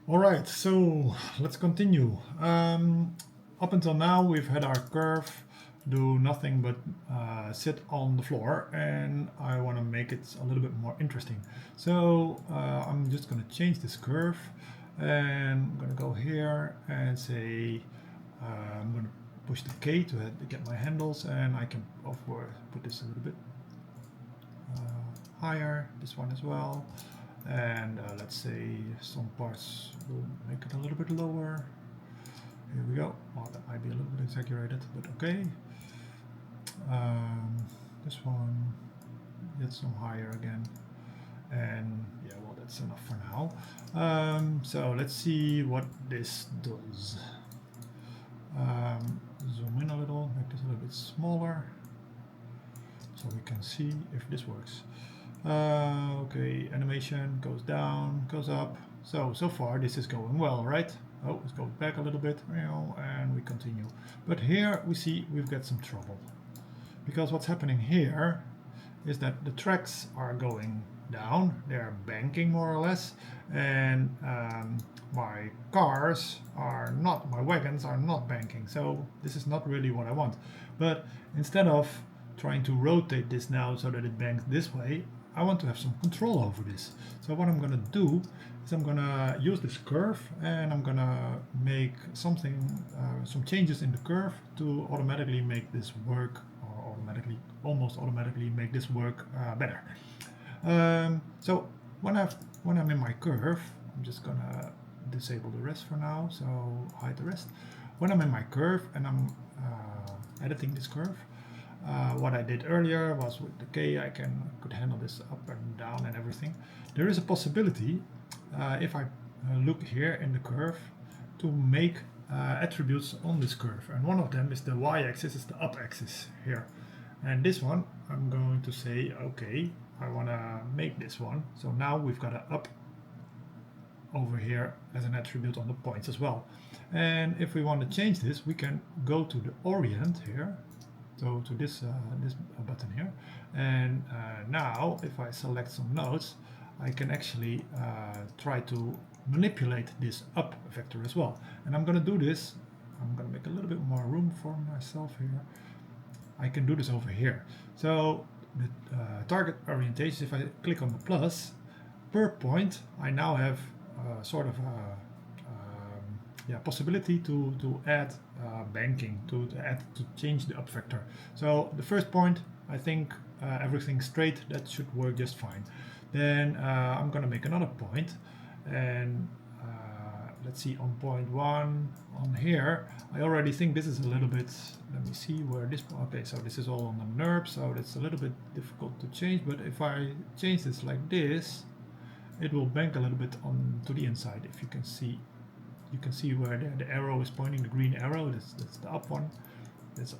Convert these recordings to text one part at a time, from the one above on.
All right, so let's continue. Up until now, we've had our curve do nothing but sit on the floor, and I want to make it a little bit more interesting. So I'm just going to change this curve, and I'm going to go here and say I'm going to push the K to get my handles, and I can of course put this a little bit higher, this one as well. And let's say some parts will make it a little bit lower. Here we go. Well, that might be a little bit exaggerated, but okay. This one, get some higher again. And yeah, well, that's enough for now. So let's see what this does. Zoom in a little, make this a little bit smaller, so we can see if this works. Okay, animation goes down, goes up. So far this is going well, right? Oh, let's go back a little bit, and we continue. But here we see we've got some trouble. Because what's happening here is that the tracks are going down, they're banking more or less, and my cars are not, my wagons are not banking. So this is not really what I want. But instead of trying to rotate this now so that it banks this way, I want to have some control over this. So what I'm going to do is I'm going to use this curve, and I'm going to make something, some changes in the curve to automatically make this work, or almost automatically make this work better. So when I'm in my curve, I'm just going to disable the rest for now, so hide the rest. When I'm in my curve and I'm editing this curve, what I did earlier was with the K, I could handle this up and down and everything. There is a possibility, if I look here in the curve, to make attributes on this curve. And one of them is the y-axis, is the up axis here. And this one, I'm going to say, okay, I want to make this one. So now we've got an up over here as an attribute on the points as well. And if we want to change this, we can go to the orient here. So to this button here, and now if I select some nodes, I can actually try to manipulate this up vector as well. And I'm going to do this, I'm going to make a little bit more room for myself here. I can do this over here. So the target orientation, if I click on the plus, per point I now have sort of possibility to add banking, to change the up vector. So the first point, I think everything straight, that should work just fine. Then I'm going to make another point, and let's see, on point 1 on here, I already think this is a little bit, let me see where this, okay, so this is all on the NURB, so that's a little bit difficult to change, but if I change this like this, it will bank a little bit on to the inside. If you can see, you can see where the arrow is pointing, the green arrow, that's the up one. It's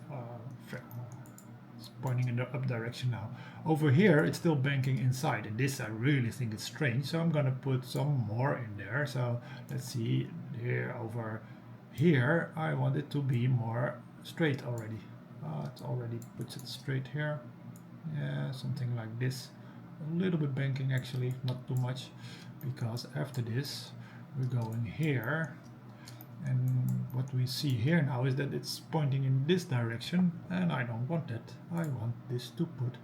pointing in the up direction now. Over here, it's still banking inside, and this I really think is strange, so I'm gonna put some more in there. So let's see, here, over here, I want it to be more straight already. It already puts it straight here. Yeah, something like this. A little bit banking actually, not too much, because after this, we're going here, and what we see here now is that it's pointing in this direction, and I don't want that. I want this to put,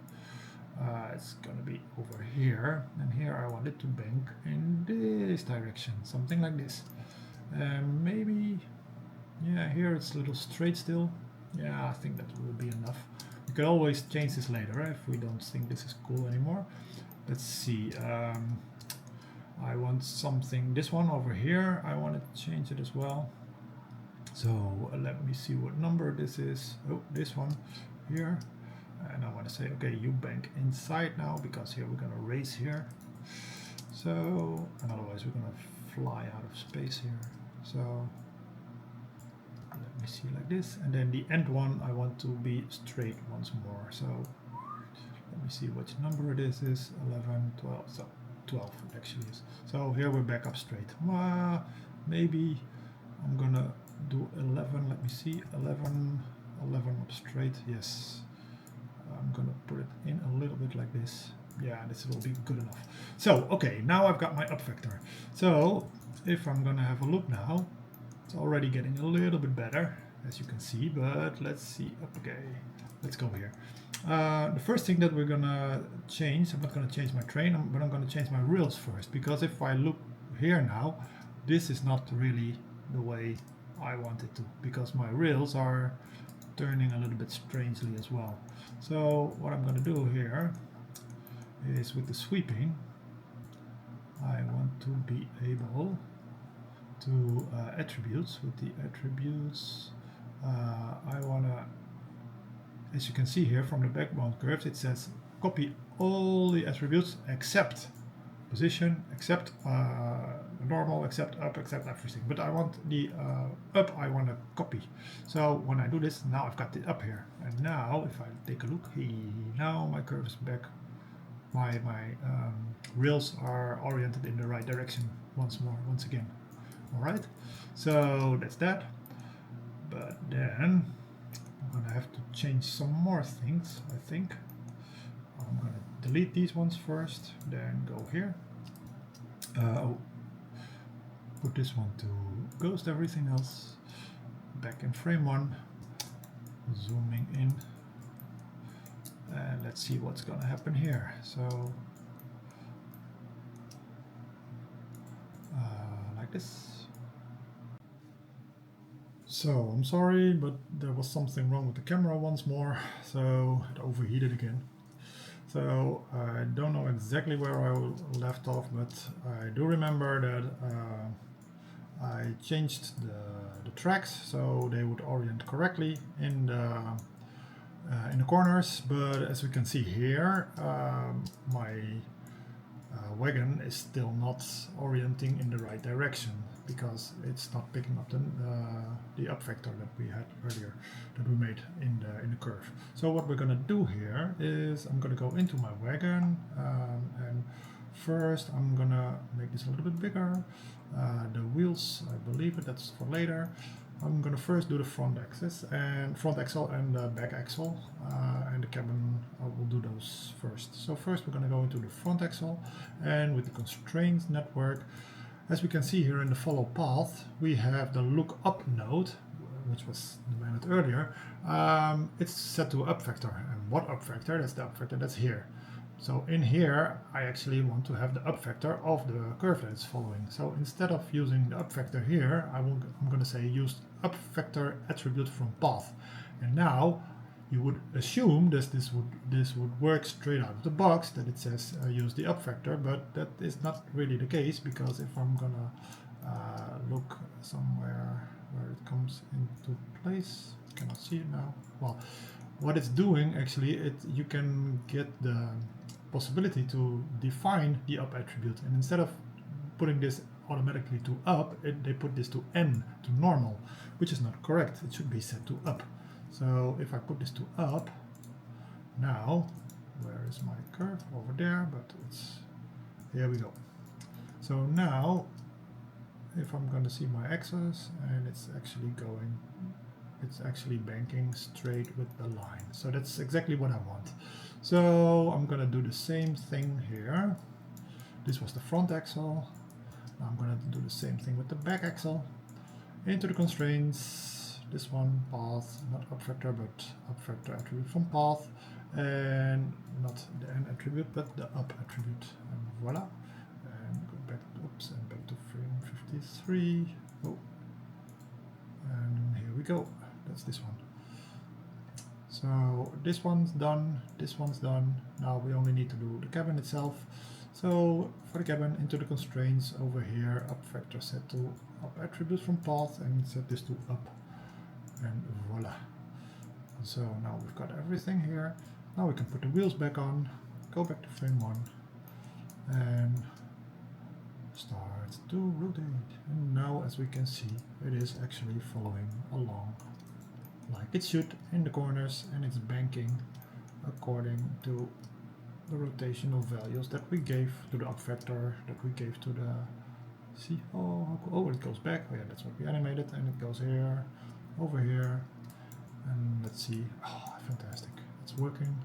it's gonna be over here, and here I want it to bank in this direction, something like this. Maybe, yeah, here it's a little straight still. Yeah, I think that will be enough. We could always change this later if we don't think this is cool anymore. Let's see. I want something, this one over here, I want to change it as well. So let me see what number this is. Oh, this one here. And I want to say, okay, you bank inside now, because here we're going to race here. So, and otherwise we're going to fly out of space here. So let me see like this. And then the end one, I want to be straight once more. So let me see which number this is, 11, 12, so 12 it actually is. So here we're back up straight. Maybe I'm gonna do 11, let me see, 11 up straight, yes. I'm gonna put it in a little bit like this. Yeah, this will be good enough. So, okay, now I've got my up vector. So, if I'm gonna have a look now, it's already getting a little bit better, as you can see, but let's see. Okay, let's go here. The first thing that we're gonna change, I'm not gonna change my train, but I'm gonna change my rails first, because if I look here now, this is not really the way I want it to, because my rails are turning a little bit strangely as well. So what I'm gonna do here is with the sweeping, I want to be able to attributes. With the attributes, I want to, as you can see here from the background curves, it says copy all the attributes except position, except normal, except up, except everything. But I want the up, I want to copy. So when I do this, now I've got the up here. And now if I take a look, now my curve is back. My rails are oriented in the right direction once again. All right, so that's that. But then I'm gonna have to change some more things, I think. I'm gonna delete these ones first, then go here. Put this one to ghost everything else. Back in frame 1, zooming in. And let's see what's gonna happen here. So like this. So I'm sorry, but there was something wrong with the camera once more, so it overheated again. So I don't know exactly where I left off, but I do remember that I changed the tracks so they would orient correctly in the corners. But as we can see here, my wagon is still not orienting in the right direction, because it's not picking up the up vector that we had earlier, that we made in the curve. So what we're gonna do here is I'm gonna go into my wagon, and first I'm gonna make this a little bit bigger. The wheels, I believe that's for later. I'm gonna first do the front axle and the back axle, and the cabin, I will do those first. So first we're gonna go into the front axle, and with the constraints network, as we can see here in the follow path, we have the look up node, which was demanded earlier. It's set to up vector, and what up vector? That's the up vector that's here. So in here, I actually want to have the up vector of the curve that it's following. So instead of using the up vector here, I'm going to say use up vector attribute from path. And now you would assume that this would work straight out of the box, that it says use the up vector, but that is not really the case, because if I'm gonna look somewhere where it comes into place, I cannot see it now. Well, what it's doing actually, you can get the possibility to define the up attribute, and instead of putting this automatically to up, they put this to n, to normal, which is not correct. It should be set to up. So if I put this to up, now, where is my curve? Over there, but it's, here we go. So now, if I'm going to see my axis, and it's actually banking straight with the line. So that's exactly what I want. So I'm going to do the same thing here. This was the front axle. Now I'm going to do the same thing with the back axle. Into the constraints, this one, path, not up vector, but up vector attribute from path, and not the n attribute, but the up attribute, and voila. And go back, oops, and back to frame 53. Oh, and here we go. That's this one. So this one's done, this one's done. Now we only need to do the cabin itself. So for the cabin, into the constraints over here, up vector set to up attribute from path, and set this to up, and voila. So now we've got everything here. Now we can put the wheels back on, go back to frame 1, and start to rotate. And now, as we can see, it is actually following along like it should in the corners, and it's banking according to the rotational values that we gave to the up vector, that we gave to the, see, oh, it goes back. Oh yeah, that's what we animated, and it goes here, over here, and let's see. Oh, fantastic! It's working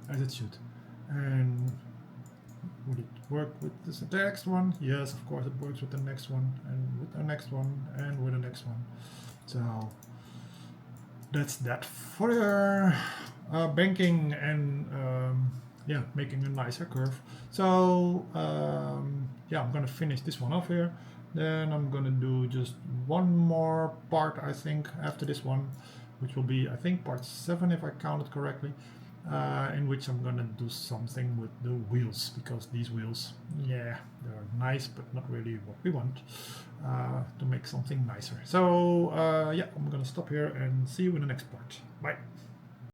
as it should. And Would it work with this next one? Yes, of course it works with the next one, and with the next one, and with the next one. So that's that for banking and yeah, making a nicer curve. So yeah, I'm gonna finish this one off here. Then I'm gonna do just one more part, I think, after this one, which will be, I think, part 7 if I counted correctly, in which I'm gonna do something with the wheels, because these wheels, yeah, they're nice but not really what we want, to make something nicer. So yeah, I'm gonna stop here and see you in the next part. Bye.